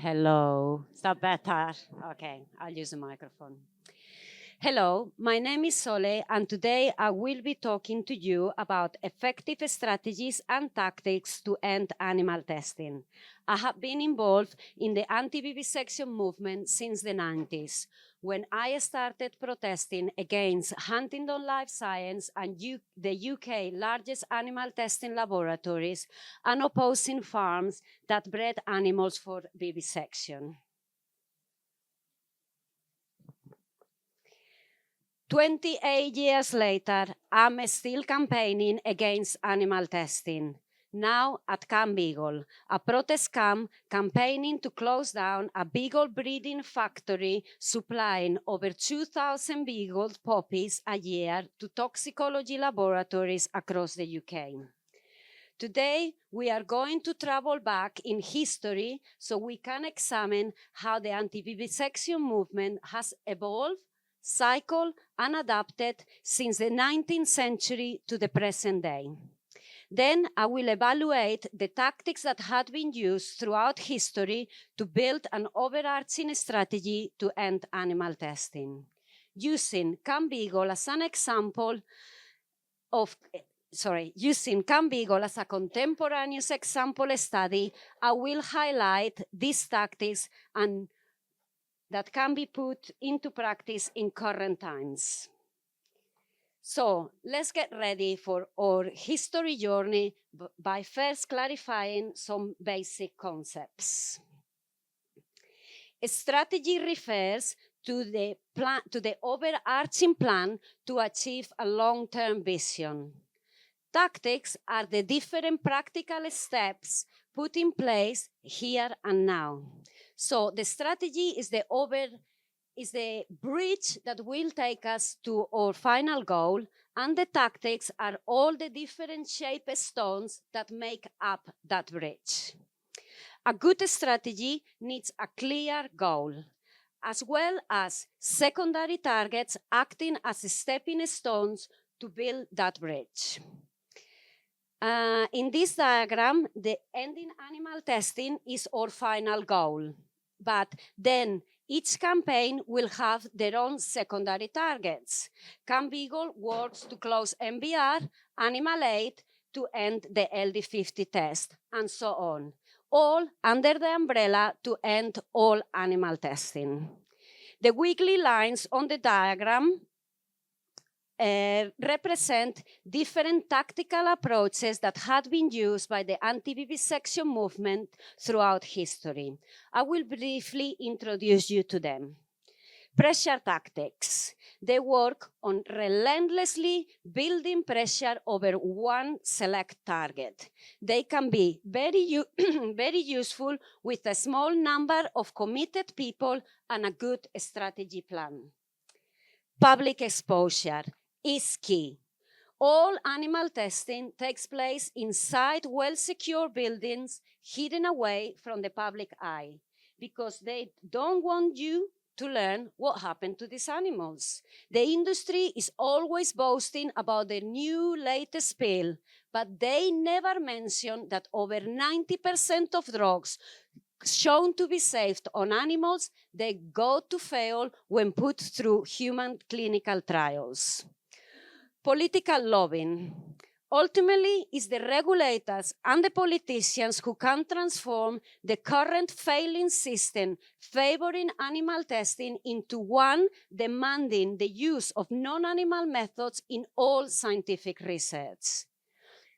Hello. Is that better? Okay, I'll use the microphone. Hello, my name is Sole, and today I will be talking to you about effective strategies and tactics to end animal testing. I have been involved in the anti-vivisection movement since the 90s, when I started protesting against Huntingdon Life Science and the UK largest animal testing laboratories and opposing farms that bred animals for vivisection. 28 years later, I'm still campaigning against animal testing. Now at Camp Beagle, a protest camp campaigning to close down a beagle breeding factory supplying over 2,000 beagle puppies a year to toxicology laboratories across the UK. Today, we are going to travel back in history so we can examine how the anti-vivisection movement has evolved, cycled, and adapted since the 19th century to the present day. Then I will evaluate the tactics that had been used throughout history to build an overarching strategy to end animal testing. Using Camp Beagle as an example using Camp Beagle as a contemporaneous example study, I will highlight these tactics and that can be put into practice in current times. So let's get ready for our history journey by first clarifying some basic concepts. A strategy refers to the overarching plan to achieve a long-term vision. Tactics are the different practical steps put in place here and now. So the strategy is the bridge that will take us to our final goal, and the tactics are all the different shaped stones that make up that bridge. A good strategy needs a clear goal, as well as secondary targets acting as stepping stones to build that bridge. In this diagram, the ending animal testing is our final goal, but then each campaign will have their own secondary targets. Camp Beagle works to close MBR, Animal Aid to end the LD50 test, and so on, all under the umbrella to end all animal testing. The wiggly lines on the diagram represent different tactical approaches that had been used by the anti-vivisection movement throughout history. I will briefly introduce you to them. Pressure tactics. They work on relentlessly building pressure over one select target. They can be very useful with a small number of committed people and a good strategy plan. Public exposure is key. All animal testing takes place inside well-secure buildings hidden away from the public eye because they don't want you to learn what happened to these animals. The industry is always boasting about their new latest pill, but they never mention that over 90% of drugs shown to be safe on animals, they go to fail when put through human clinical trials. Political lobbying. Ultimately, it's the regulators and the politicians who can transform the current failing system favoring animal testing into one demanding the use of non-animal methods in all scientific research.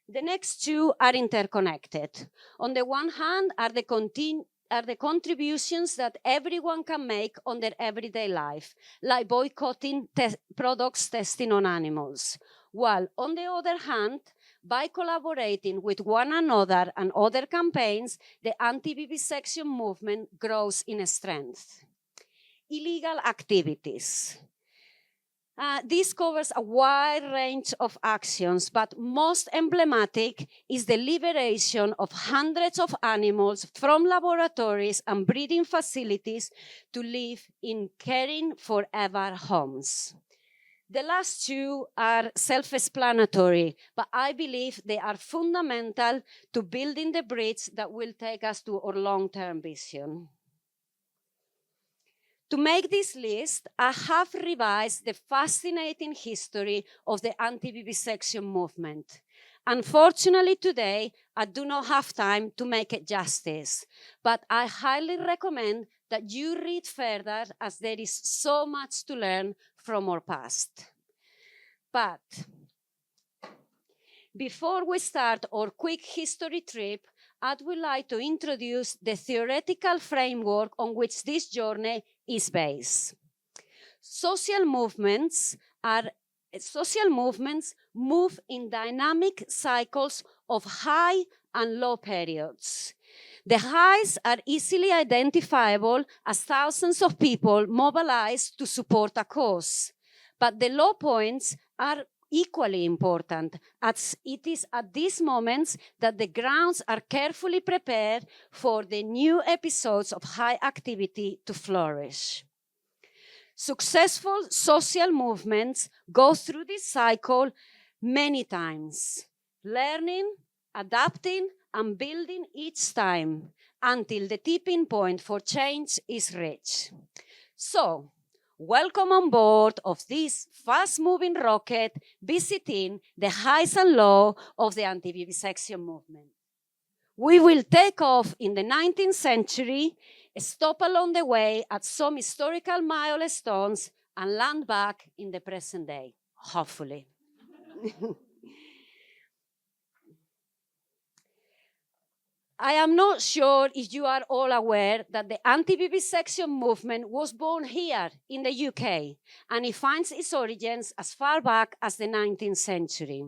The next two are interconnected. On the one hand are the contributions that everyone can make on their everyday life, like boycotting products testing on animals. While on the other hand, by collaborating with one another and other campaigns, the anti-vivisection movement grows in strength. Illegal activities. This covers a wide range of actions, but most emblematic is the liberation of hundreds of animals from laboratories and breeding facilities to live in caring forever homes. The last two are self-explanatory, but I believe they are fundamental to building the bridge that will take us to our long-term vision. To make this list, I have revised the fascinating history of the anti-vivisection movement. Unfortunately, today, I do not have time to make it justice, but I highly recommend that you read further, as there is so much to learn from our past. But before we start our quick history trip, I would like to introduce the theoretical framework on which this journey is based. Social movements move in dynamic cycles of high and low periods. The highs are easily identifiable as thousands of people mobilized to support a cause, but the low points are equally important, as it is at these moments that the grounds are carefully prepared for the new episodes of high activity to flourish. Successful social movements go through this cycle many times, learning, adapting, and building each time until the tipping point for change is reached. So, welcome on board of this fast-moving rocket visiting the highs and lows of the anti-vivisection movement. We will take off in the 19th century, stop along the way at some historical milestones, and land back in the present day, hopefully. I am not sure if you are all aware that the anti-vivisection movement was born here in the UK, and it finds its origins as far back as the 19th century.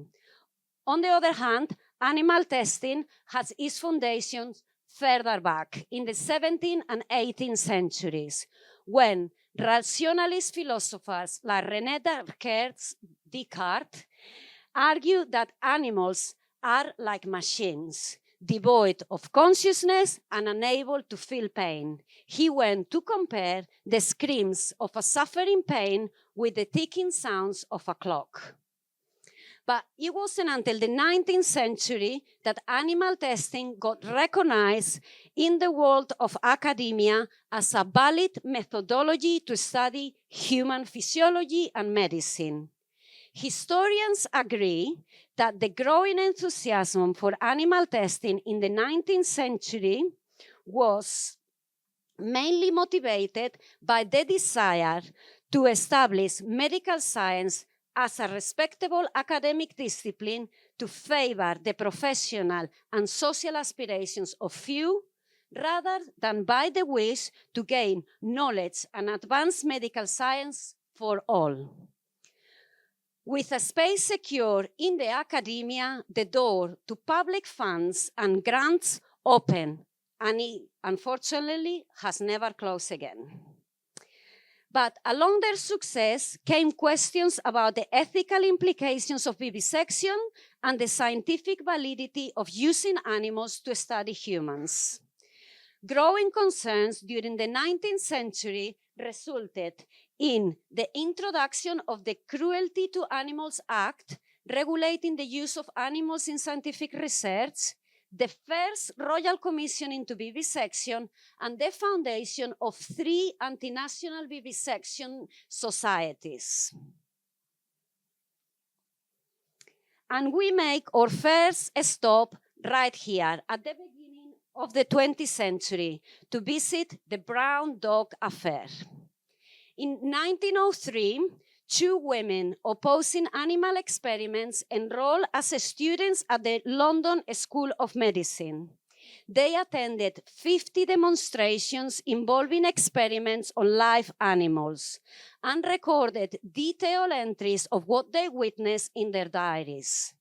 On the other hand, animal testing has its foundations further back in the 17th and 18th centuries, when rationalist philosophers like René Descartes argued that animals are like machines, devoid of consciousness and unable to feel pain. He went to compare the screams of a suffering pain with the ticking sounds of a clock. But it wasn't until the 19th century that animal testing got recognized in the world of academia as a valid methodology to study human physiology and medicine. Historians agree that the growing enthusiasm for animal testing in the 19th century was mainly motivated by the desire to establish medical science as a respectable academic discipline to favor the professional and social aspirations of few, rather than by the wish to gain knowledge and advance medical science for all. With a space secure in the academia, the door to public funds and grants open, and it unfortunately has never closed again. But along their success came questions about the ethical implications of vivisection and the scientific validity of using animals to study humans. Growing concerns during the 19th century resulted in the introduction of the Cruelty to Animals Act, regulating the use of animals in scientific research, the first Royal Commission into Vivisection, and the foundation of 3 anti-national vivisection societies. And we make our first stop right here at the beginning of the 20th century to visit the brown dog affair. In 1903, 2 women opposing animal experiments enrolled as students at the London School of Medicine. They attended 50 demonstrations involving experiments on live animals and recorded detailed entries of what they witnessed in their diaries.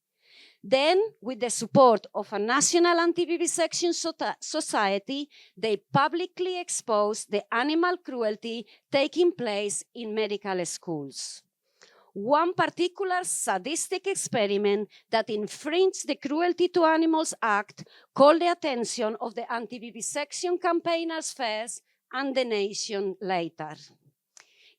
Then, with the support of a national anti-vivisection society, they publicly exposed the animal cruelty taking place in medical schools. One particular sadistic experiment that infringed the Cruelty to Animals Act called the attention of the anti-vivisection campaigners first and the nation later.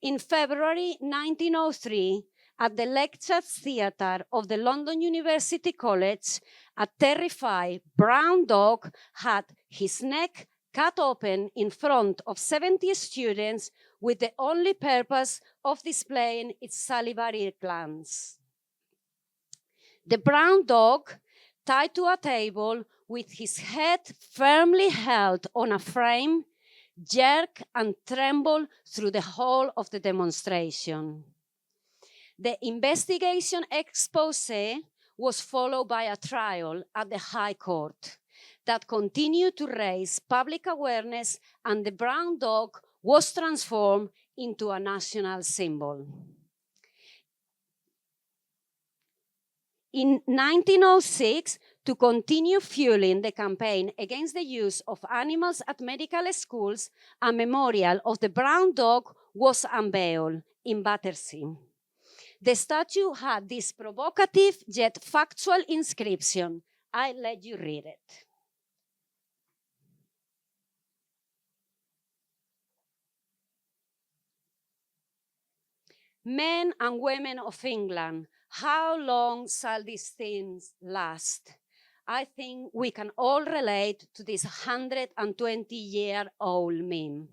In February 1903, at the Lectures Theatre of the London University College, a terrified brown dog had his neck cut open in front of 70 students with the only purpose of displaying its salivary glands. The brown dog, tied to a table with his head firmly held on a frame, jerked and trembled through the whole of the demonstration. The investigation expose was followed by a trial at the High Court that continued to raise public awareness, and the brown dog was transformed into a national symbol. In 1906, to continue fueling the campaign against the use of animals at medical schools, a memorial of the brown dog was unveiled in Battersea. The statue had this provocative yet factual inscription. I'll let you read it. Men and women of England, how long shall these things last? I think we can all relate to this 120-year-old meme.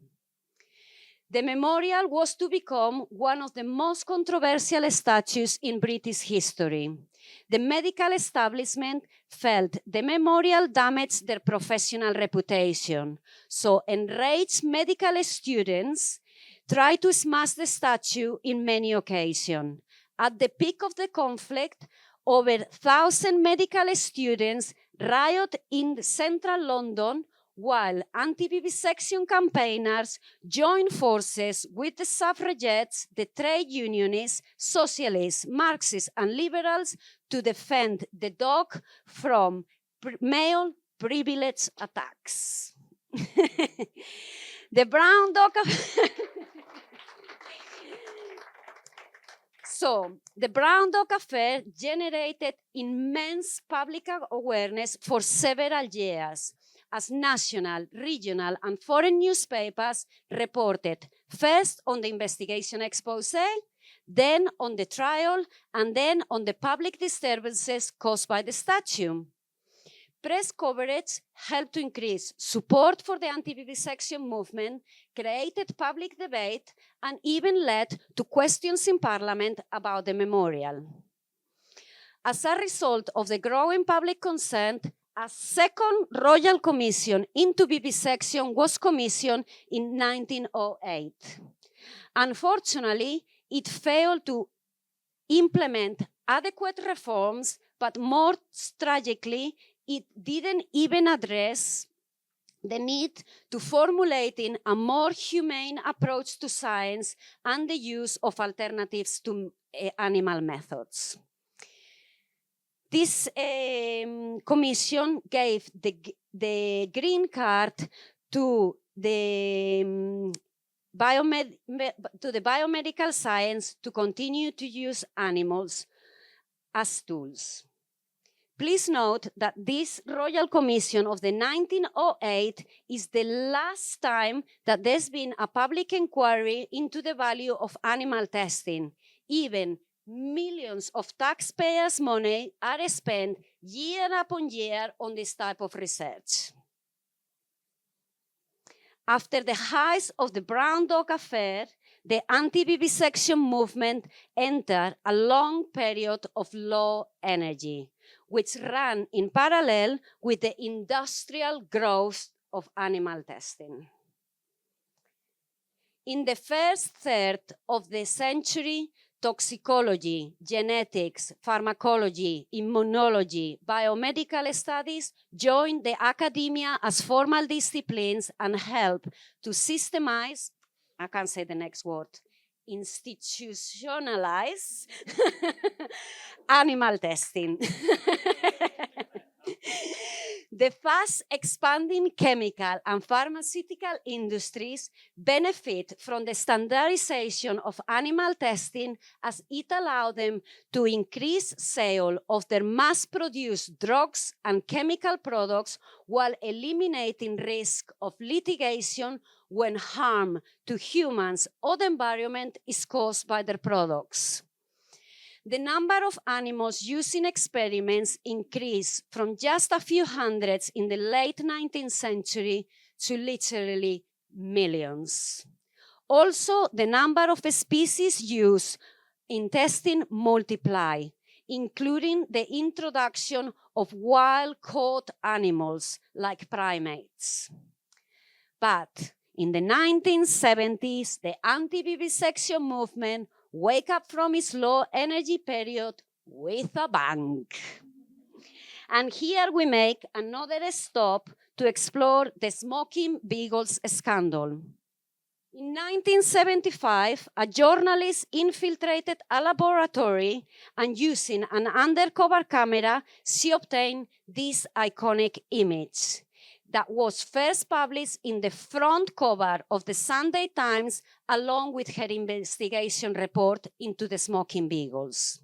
The memorial was to become one of the most controversial statues in British history. The medical establishment felt the memorial damaged their professional reputation, so enraged medical students tried to smash the statue in many occasions. At the peak of the conflict, over 1,000 medical students rioted in central London, while anti-vivisection campaigners joined forces with the suffragettes, the trade unionists, socialists, Marxists, and liberals to defend the dog from male privilege attacks. The brown dog... So, the brown dog affair generated immense public awareness for several years, as national, regional, and foreign newspapers reported first on the investigation expose, then on the trial, and then on the public disturbances caused by the statue. Press coverage helped to increase support for the anti-vivisection movement, created public debate, and even led to questions in Parliament about the memorial. As a result of the growing public concern, a second Royal Commission into vivisection was commissioned in 1908. Unfortunately, it failed to implement adequate reforms, but more tragically, it didn't even address the need to formulating a more humane approach to science and the use of alternatives to animal methods. This commission gave the green card to the biomedical science to continue to use animals as tools. Please note that this Royal Commission of the 1908 is the last time that there's been a public inquiry into the value of animal testing. Even millions of taxpayers' money are spent year upon year on this type of research. After the height of the brown dog affair, the anti-vivisection movement entered a long period of low energy, which ran in parallel with the industrial growth of animal testing. In the first third of the century, toxicology, genetics, pharmacology, immunology, biomedical studies joined the academia as formal disciplines and helped to systemize, I can't say the next word, institutionalize animal testing. The fast expanding chemical and pharmaceutical industries benefit from the standardization of animal testing, as it allowed them to increase sale of their mass-produced drugs and chemical products while eliminating risk of litigation when harm to humans or the environment is caused by their products. The number of animals used in experiments increased from just a few hundreds in the late 19th century to literally millions. Also, the number of species used in testing multiply, including the introduction of wild-caught animals like primates. But in the 1970s, the anti-vivisection movement wake up from its low energy period with a bang. And here we make another stop to explore the smoking beagles scandal. In 1975, a journalist infiltrated a laboratory and using an undercover camera, she obtained this iconic image that was first published in the front cover of the Sunday Times along with her investigation report into the smoking beagles.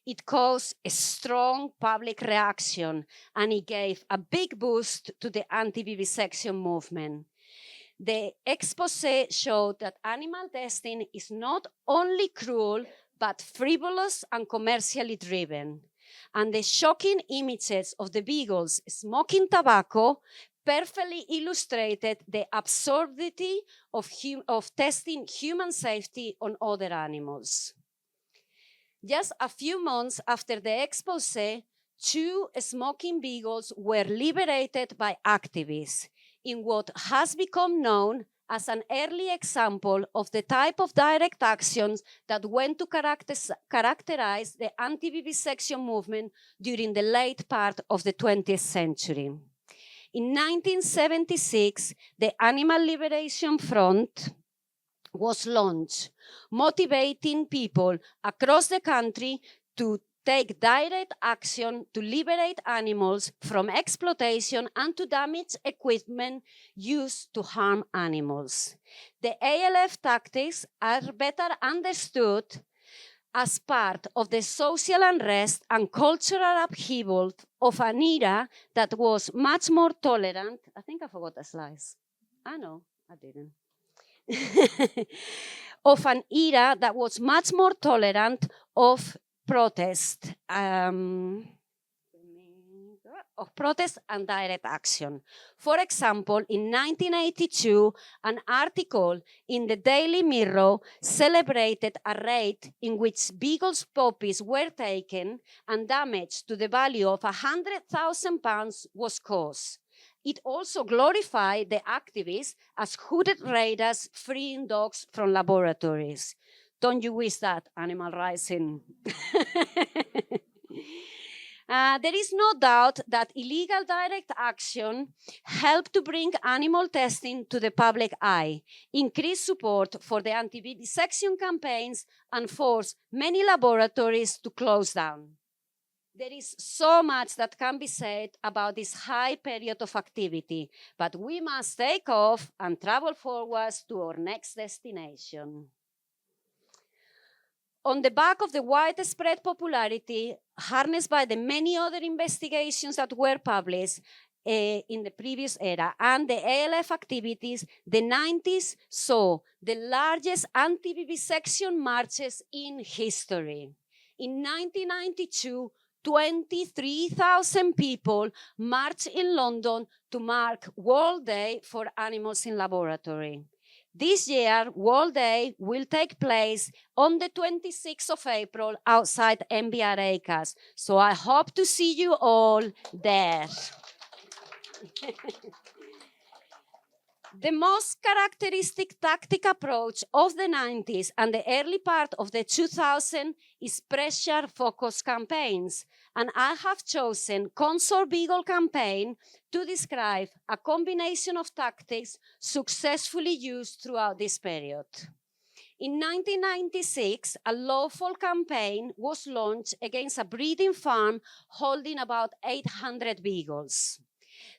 It caused a strong public reaction and it gave a big boost to the anti-vivisection movement. The expose showed that animal testing is not only cruel, but frivolous and commercially driven. And the shocking images of the beagles smoking tobacco perfectly illustrated the absurdity of testing human safety on other animals. Just a few months after the expose, 2 smoking beagles were liberated by activists in what has become known as an early example of the type of direct actions that went to characterize the anti-vivisection movement during the late part of the 20th century. In 1976, the Animal Liberation Front was launched, motivating people across the country to take direct action to liberate animals from exploitation and to damage equipment used to harm animals. The ALF tactics are better understood as part of the social unrest and cultural upheaval of an era that was much more tolerant. I think I forgot a slice. No, I didn't. Of an era that was much more tolerant of protest and direct action. For example, in 1982, an article in the Daily Mirror celebrated a raid in which beagles' puppies were taken and damage to the value of £100,000 was caused. It also glorified the activists as hooded raiders freeing dogs from laboratories. Don't you wish that, animal rights? There is no doubt that illegal direct action helped to bring animal testing to the public eye, increase support for the anti-vivisection campaigns, and force many laboratories to close down. There is so much that can be said about this high period of activity, but we must take off and travel forwards to our next destination. On the back of the widespread popularity harnessed by the many other investigations that were published in the previous era and the ALF activities, the 90s saw the largest anti-vivisection marches in history. In 1992, 23,000 people marched in London to mark World Day for Animals in Laboratory. This year, World Day will take place on the 26th of April outside MBR ACAS. So I hope to see you all there. The most characteristic tactic approach of the 90s and the early part of the 2000s is pressure-focused campaigns. And I have chosen Consort Beagle campaign to describe a combination of tactics successfully used throughout this period. In 1996, a lawful campaign was launched against a breeding farm holding about 800 beagles.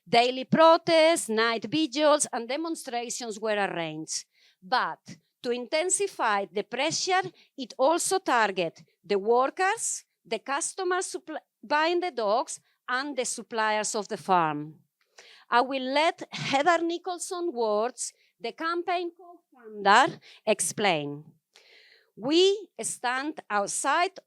Daily protests, night vigils, and demonstrations were arranged. But to intensify the pressure, it also targeted the workers, the customers buying the dogs, and the suppliers of the farm. I will let Heather Nicholson-Wards, the campaign co-founder, explain. We stand outside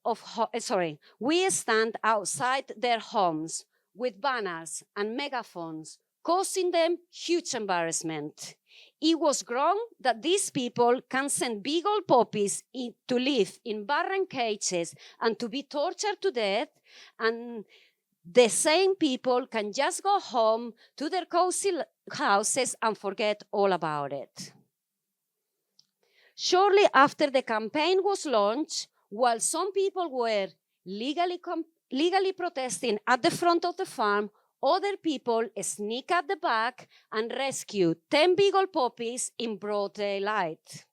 their homes with banners and megaphones causing them huge embarrassment. It was grown that these people can send beagle puppies to live in barren cages and to be tortured to death, and the same people can just go home to their cozy houses and forget all about it. Shortly after the campaign was launched, while some people were legally protesting at the front of the farm, other people sneak at the back and rescue 10 beagle puppies in broad daylight.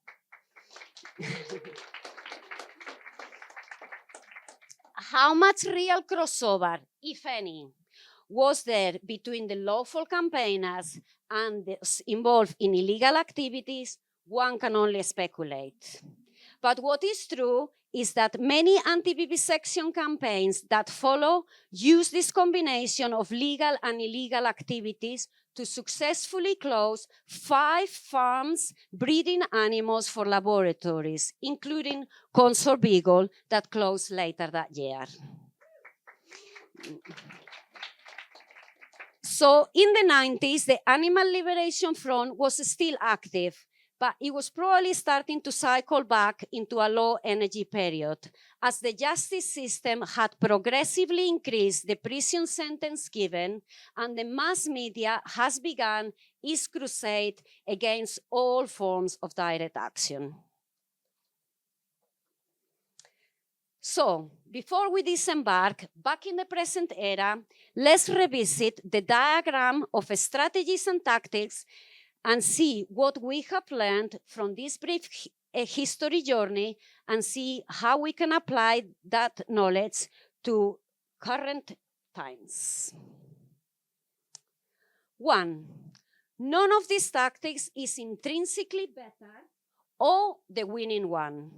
How much real crossover, if any, was there between the lawful campaigners and those involved in illegal activities? One can only speculate. But what is true is that many anti-vivisection campaigns that follow use this combination of legal and illegal activities to successfully close 5 farms breeding animals for laboratories, including Consort Beagle, that closed later that year. So in the 90s, the Animal Liberation Front was still active, but it was probably starting to cycle back into a low energy period, as the justice system had progressively increased the prison sentence given, and the mass media has begun its crusade against all forms of direct action. So, before we disembark back in the present era, let's revisit the diagram of strategies and tactics and see what we have learned from this brief history journey and see how we can apply that knowledge to current times. 1, none of these tactics is intrinsically better or the winning one.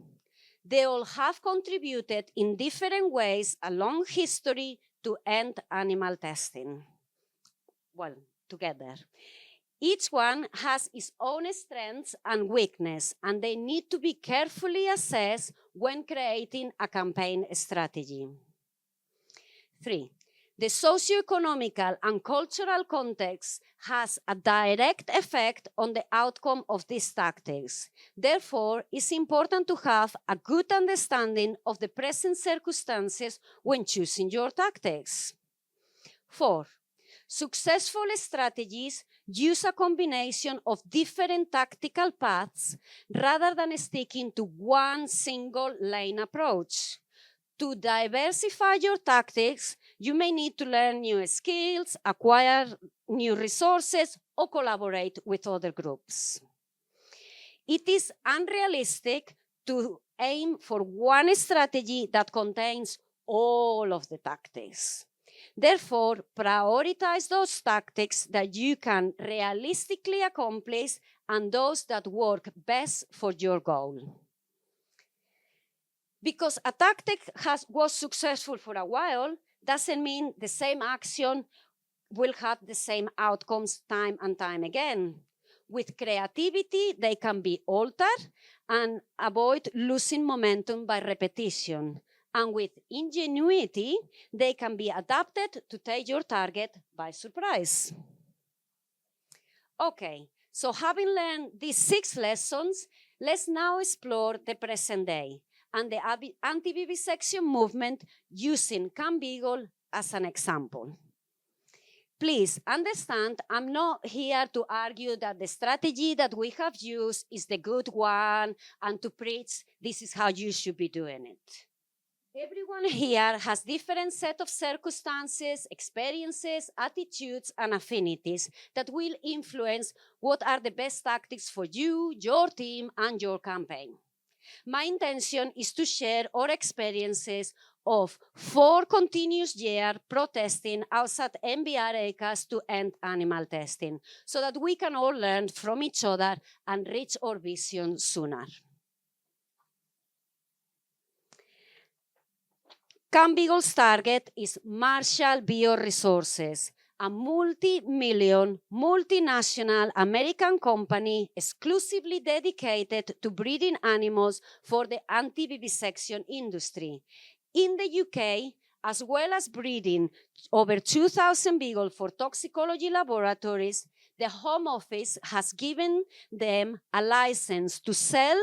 They all have contributed in different ways along history to end animal testing. Well, together. Each one has its own strengths and weakness, and they need to be carefully assessed when creating a campaign strategy. 3, the socioeconomical and cultural context has a direct effect on the outcome of these tactics. Therefore, it's important to have a good understanding of the present circumstances when choosing your tactics. 4, successful strategies use a combination of different tactical paths rather than sticking to one single lane approach. To diversify your tactics, you may need to learn new skills, acquire new resources, or collaborate with other groups. It is unrealistic to aim for one strategy that contains all of the tactics. Therefore, prioritize those tactics that you can realistically accomplish and those that work best for your goal. Because a tactic was successful for a while doesn't mean the same action will have the same outcomes time and time again. With creativity, they can be altered and avoid losing momentum by repetition. And with ingenuity, they can be adapted to take your target by surprise. Okay, so having learned these 6 lessons, let's now explore the present day and the anti-vivisection movement using Camp Beagle as an example. Please understand, I'm not here to argue that the strategy that we have used is the good one and to preach this is how you should be doing it. Everyone here has different set of circumstances, experiences, attitudes, and affinities that will influence what are the best tactics for you, your team, and your campaign. My intention is to share our experiences of 4 continuous years protesting outside NBR acres to end animal testing, so that we can all learn from each other and reach our vision sooner. Camp Beagle's target is Marshall Bioresources, a multi-million, multinational American company exclusively dedicated to breeding animals for the anti-vivisection industry. In the UK, as well as breeding over 2,000 beagles for toxicology laboratories, the Home Office has given them a license to sell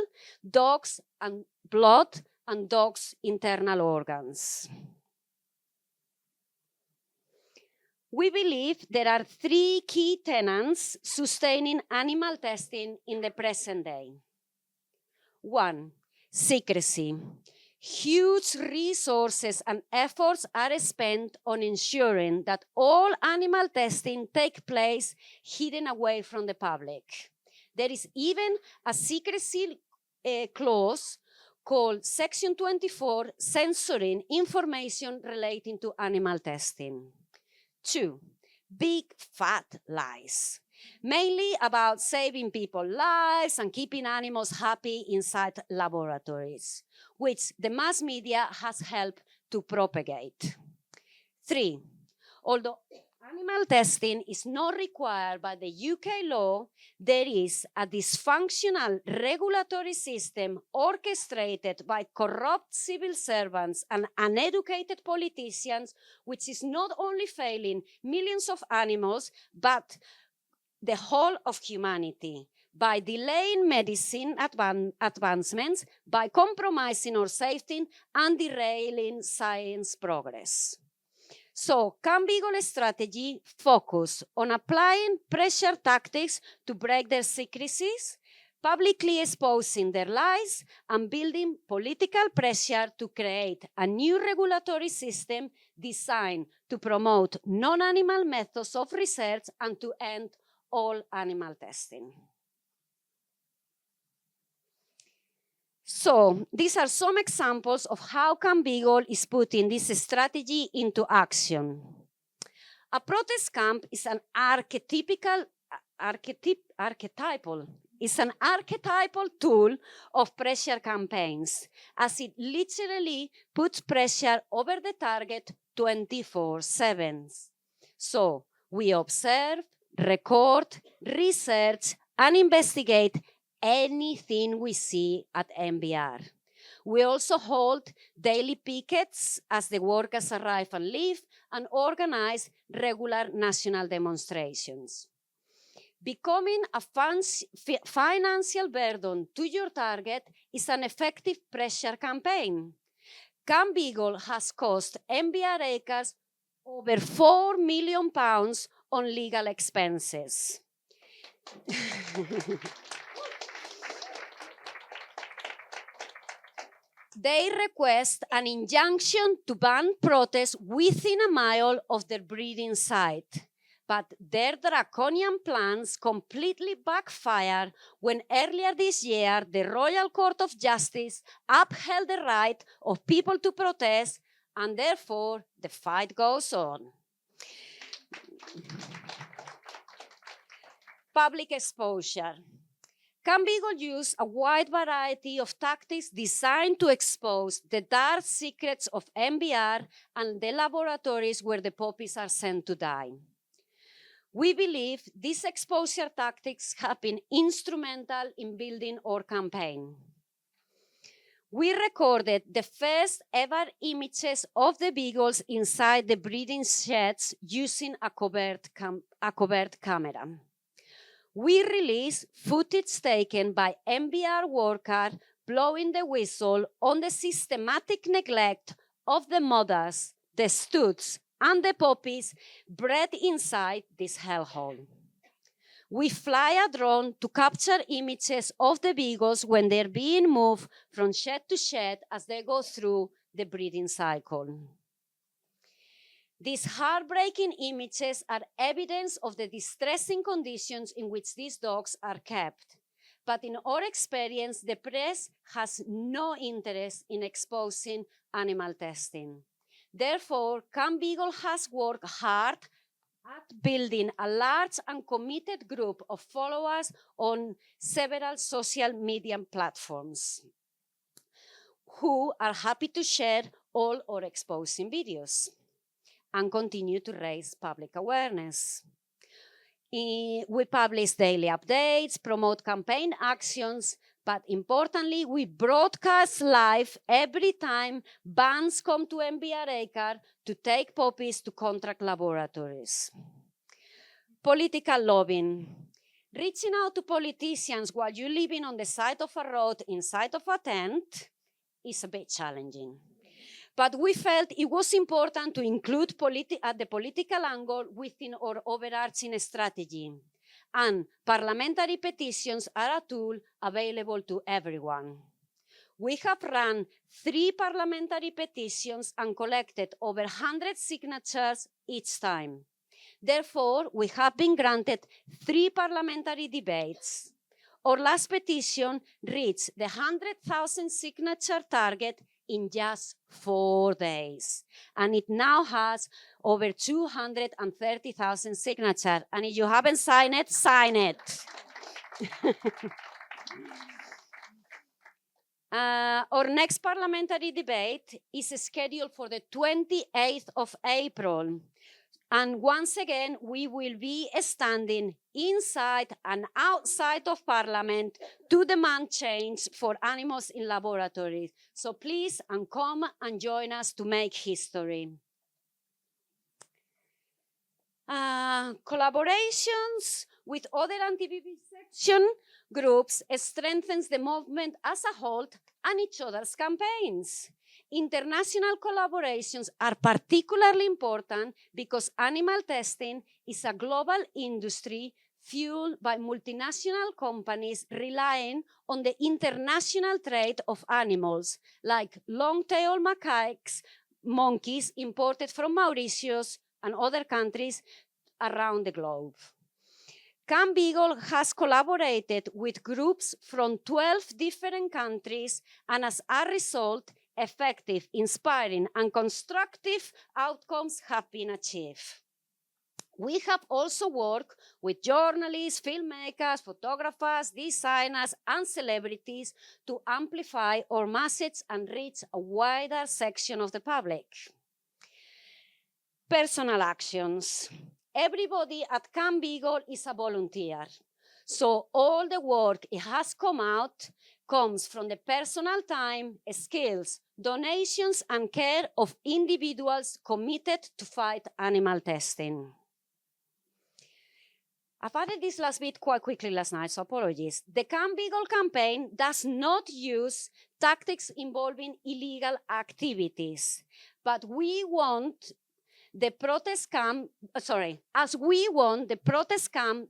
dogs and blood and dogs' internal organs. We believe there are 3 key tenets sustaining animal testing in the present day. 1, secrecy. Huge resources and efforts are spent on ensuring that all animal testing takes place hidden away from the public. There is even a secrecy clause called Section 24, censoring information relating to animal testing. 2, big fat lies, mainly about saving people's lives and keeping animals happy inside laboratories, which the mass media has helped to propagate. 3, although animal testing is not required by the UK law, there is a dysfunctional regulatory system orchestrated by corrupt civil servants and uneducated politicians, which is not only failing millions of animals, but the whole of humanity, by delaying medicine advancements, by compromising our safety, and derailing science progress. So, Camp Beagle strategy focus on applying pressure tactics to break their secrecies, publicly exposing their lies, and building political pressure to create a new regulatory system designed to promote non-animal methods of research and to end all animal testing. So, these are some examples of how Camp Beagle is putting this strategy into action. A protest camp is an archetypal tool of pressure campaigns, as it literally puts pressure over the target 24/7. So, we observe, record, research, and investigate anything we see at MBR. We also hold daily pickets as the workers arrive and leave, and organize regular national demonstrations. Becoming a financial burden to your target is an effective pressure campaign. Camp Beagle has cost MBR Acres over £4 million on legal expenses. They request an injunction to ban protests within a mile of their breeding site. But their draconian plans completely backfire when earlier this year the Royal Court of Justice upheld the right of people to protest, and therefore the fight goes on. Public exposure. Camp Beagle use a wide variety of tactics designed to expose the dark secrets of MBR and the laboratories where the puppies are sent to die. We believe these exposure tactics have been instrumental in building our campaign. We recorded the first ever images of the beagles inside the breeding sheds using a covert camera. We released footage taken by MBR workers blowing the whistle on the systematic neglect of the mothers, the studs, and the puppies bred inside this hellhole. We fly a drone to capture images of the beagles when they're being moved from shed to shed as they go through the breeding cycle. These heartbreaking images are evidence of the distressing conditions in which these dogs are kept. But in our experience, the press has no interest in exposing animal testing. Therefore, Camp Beagle has worked hard at building a large and committed group of followers on several social media platforms who are happy to share all our exposing videos and continue to raise public awareness. We publish daily updates, promote campaign actions, But importantly, we broadcast live every time bands come to MBR to take poppies to contract laboratories. Political lobbying. Reaching out to politicians while you're living on the side of a road inside of a tent is a bit challenging. But we felt it was important to include at the political angle within our overarching strategy. And parliamentary petitions are a tool available to everyone. We have run 3 parliamentary petitions and collected over 100 signatures each time. Therefore, we have been granted 3 parliamentary debates. Our last petition reached the 100,000 signature target in just 4 days. And it now has over 230,000 signatures. And if you haven't signed it, sign it. Our next parliamentary debate is scheduled for the 28th of April. And once again, we will be standing inside and outside of Parliament to demand change for animals in laboratories. So please come and join us to make history. Collaborations with other anti-vivisection groups strengthens the movement as a whole and each other's campaigns. International collaborations are particularly important because animal testing is a global industry fueled by multinational companies relying on the international trade of animals, like long-tailed monkeys imported from Mauritius and other countries around the globe. Camp Beagle has collaborated with groups from 12 different countries, and as a result, effective, inspiring, and constructive outcomes have been achieved. We have also worked with journalists, filmmakers, photographers, designers, and celebrities to amplify our message and reach a wider section of the public. Personal actions. Everybody at Camp Beagle is a volunteer. So all the work it has come out comes from the personal time, skills, donations, and care of individuals committed to fight animal testing. I've added this last bit quite quickly last night, so apologies. The Camp Beagle campaign does not use tactics involving illegal activities, but we want the protest camp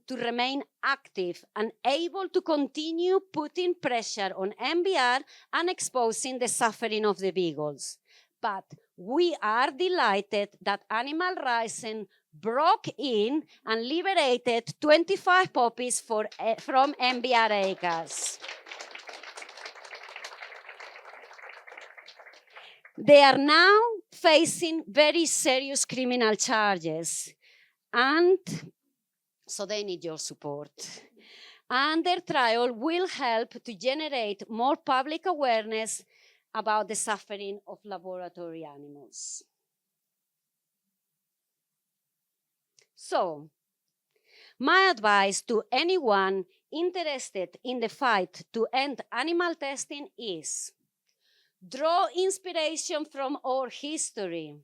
to remain active and able to continue putting pressure on MBR and exposing the suffering of the beagles. But we are delighted that Animal Rising broke in and liberated 25 puppies from MBR acres. They are now facing very serious criminal charges, and so they need your support. And their trial will help to generate more public awareness about the suffering of laboratory animals. So, my advice to anyone interested in the fight to end animal testing is: draw inspiration from our history.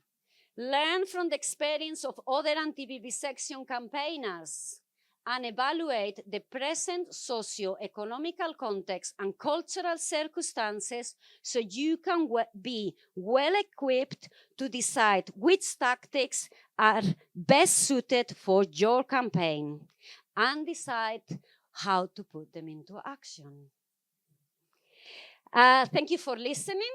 Learn from the experience of other anti-vivisection campaigners and evaluate the present socio-economical context and cultural circumstances so you can be well equipped to decide which tactics are best suited for your campaign and decide how to put them into action. Thank you for listening.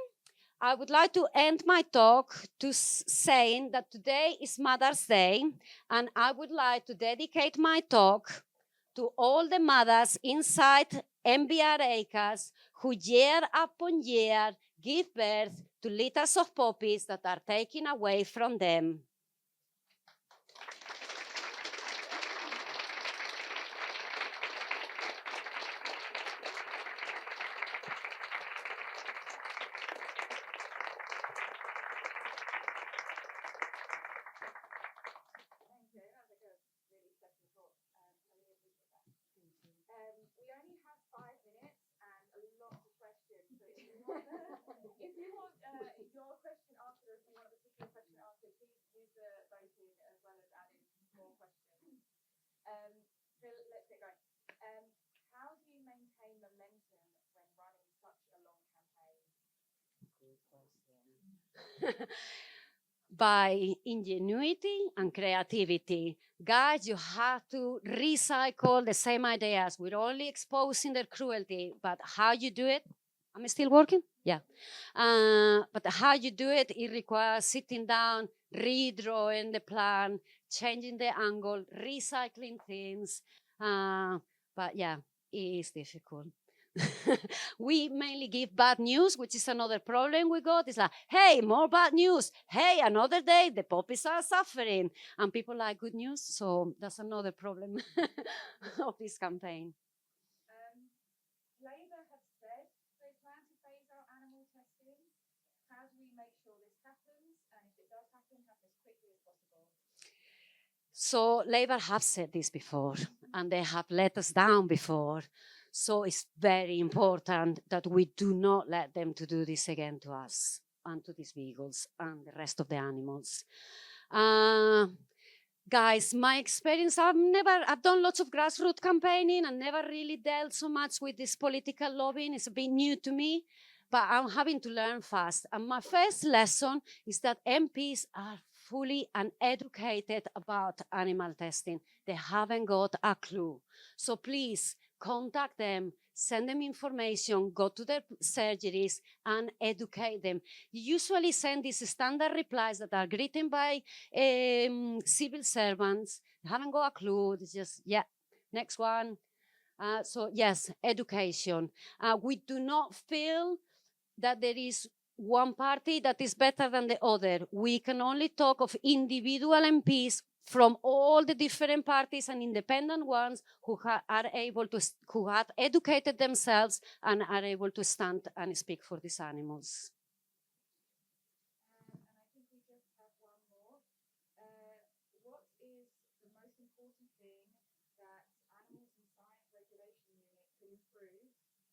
I would like to end my talk to saying that today is Mother's Day, and I would like to dedicate my talk to all the mothers inside MBR acres who year upon year give birth to litters of puppies that are taken away from them. We only have 5 minutes and a If you want your question answered, or if you want a particular question answered, please use the voting as well as adding more questions. So let's get going. How do you maintain momentum when running such a long campaign? Good question. By ingenuity and creativity. Guys, you have to recycle the same ideas. We're only exposing their cruelty, but how you do it, am I still working? Yeah. But how you do it, it requires sitting down, redrawing the plan, changing the angle, recycling things. But yeah, it is difficult. We mainly give bad news, which is another problem we got. It's like, hey, more bad news. Hey, another day, the puppies are suffering. And people like good news, so that's another problem of this campaign. Labour have said they plan to phase out animal testing. How do we make sure this happens? And if it does happen as quickly as possible? So Labour have said this before, and they have let us down before. So it's very important that we do not let them to do this again to us and to these beagles and the rest of the animals. Guys, my experience, I've done lots of grassroots campaigning and never really dealt so much with this political lobbying. It's a bit new to me, but I'm having to learn fast. And my first lesson is that MPs are fully uneducated about animal testing. They haven't got a clue. So please contact them, send them information, go to their surgeries and educate them. You usually send these standard replies that are written by civil servants. They haven't got a clue. It's just, yeah, next one. So yes, education. We do not feel that there is one party that is better than the other. We can only talk of individual MPs from all the different parties and independent ones who who have educated themselves and are able to stand and speak for these animals. And I think we just have one more. What is the most important thing that Animals and Science Regulation Unit could improve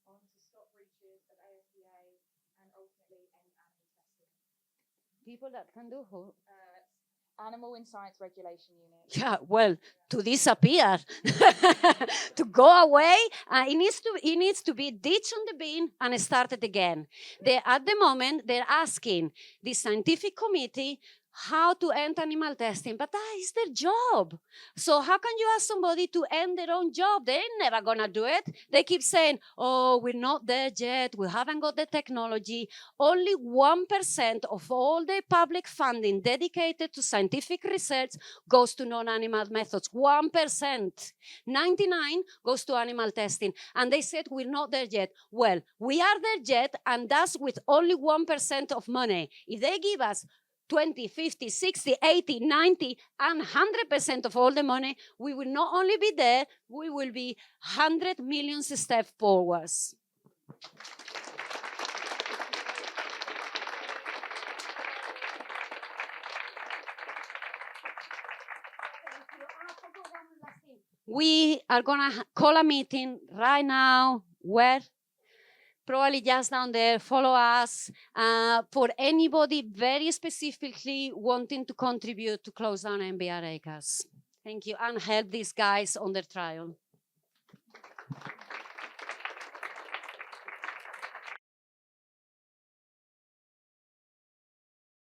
on to stop breaches of ASDA and ultimately end animal testing? People that can do who? Animal and Science Regulation Unit. Yeah, well, to disappear, to go away. It needs to be ditched on the bin and started again. At the moment, they're asking the scientific committee how to end animal testing, but that is their job. So how can you ask somebody to end their own job? They're never gonna do it. They keep saying, oh, we're not there yet, we haven't got the technology. Only 1% of all the public funding dedicated to scientific research goes to non-animal methods. 1%. 99 goes to animal testing. And they said, we're not there yet. Well, we are there yet, and that's with only 1% of money. If they give us 20, 50, 60, 80, 90, and 100% of all the money, we will not only be there, we will be 100 million steps forwards. We are going to call a meeting right now. Where? Probably just down there. Follow us. For anybody very specifically wanting to contribute to close down MBR acres. Thank you. And help these guys on their trial.